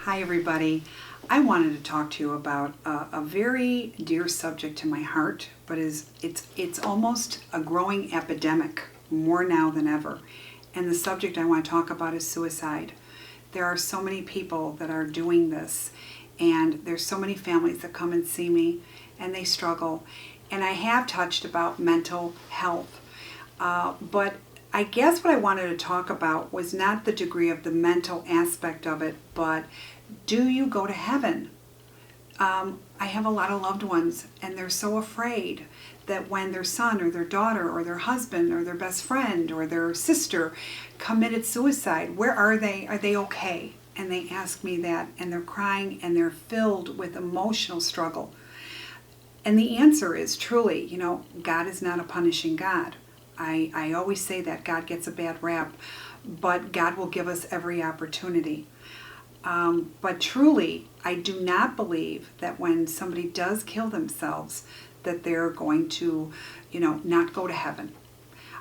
Hi everybody. I wanted to talk to you about a very dear subject to my heart, but it's almost a growing epidemic, more now than ever. And the subject I want to talk about is suicide. There are so many people that are doing this, and there's so many families that come and see me and they struggle. And I have touched about mental health, but I guess what I wanted to talk about was not the degree of the mental aspect of it, but do you go to heaven? I have a lot of loved ones, and they're so afraid that when their son or their daughter or their husband or their best friend or their sister committed suicide, where are they? Are they okay? And they ask me that, and they're crying, and they're filled with emotional struggle. And the answer is truly, God is not a punishing God. I always say that God gets a bad rap, but God will give us every opportunity. But truly, I do not believe that when somebody does kill themselves, that they're going to, not go to heaven.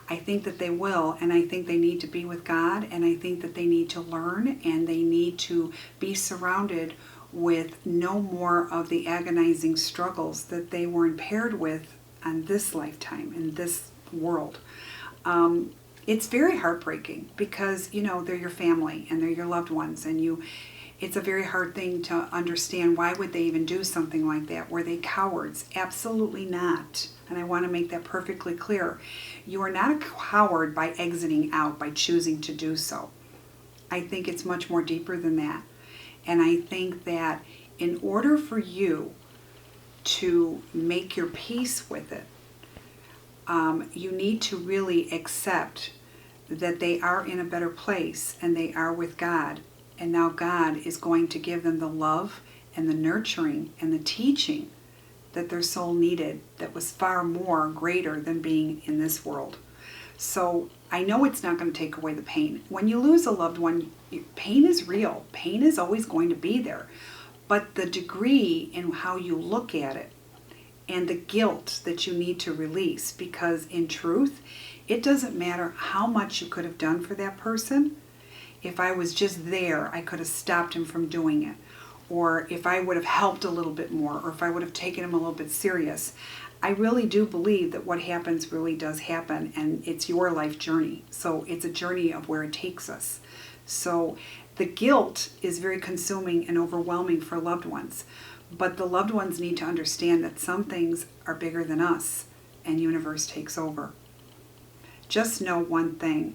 I think that they will, and I think they need to be with God, and I think that they need to learn, and they need to be surrounded with no more of the agonizing struggles that they were impaired with on this lifetime, in this world. It's very heartbreaking because, they're your family, and they're your loved ones, and it's a very hard thing to understand. Why would they even do something like that? Were they cowards? Absolutely not. And I want to make that perfectly clear. You are not a coward by exiting out, by choosing to do so. I think it's much more deeper than that. And I think that in order for you to make your peace with it, you need to really accept that they are in a better place and they are with God. And now God is going to give them the love and the nurturing and the teaching that their soul needed, that was far more greater than being in this world. So I know it's not going to take away the pain. When you lose a loved one, pain is real. Pain is always going to be there. But the degree in how you look at it and the guilt that you need to release, because in truth, it doesn't matter how much you could have done for that person. If I was just there, I could have stopped him from doing it. Or if I would have helped a little bit more, or if I would have taken him a little bit serious. I really do believe that what happens really does happen, and it's your life journey. So it's a journey of where it takes us. So the guilt is very consuming and overwhelming for loved ones. But the loved ones need to understand that some things are bigger than us, and universe takes over. Just know one thing,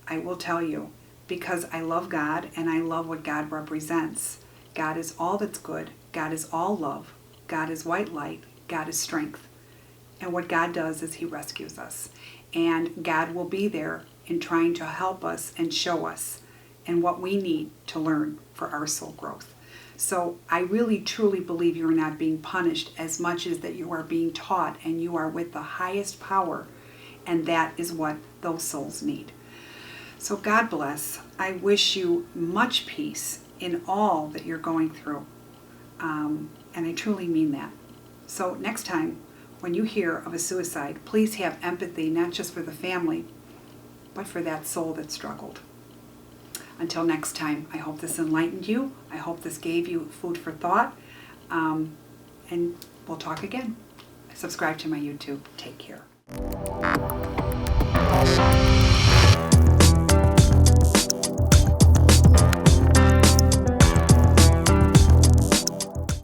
I will tell you, because I love God and I love what God represents. God is all that's good. God is all love. God is white light. God is strength. And what God does is He rescues us. And God will be there in trying to help us and show us and what we need to learn for our soul growth. So I really truly believe you are not being punished as much as that you are being taught, and you are with the highest power, and that is what those souls need. So God bless. I wish you much peace in all that you're going through. And I truly mean that. So next time when you hear of a suicide, please have empathy, not just for the family, but for that soul that struggled. Until next time, I hope this enlightened you. I hope this gave you food for thought. And we'll talk again. Subscribe to my YouTube. Take care.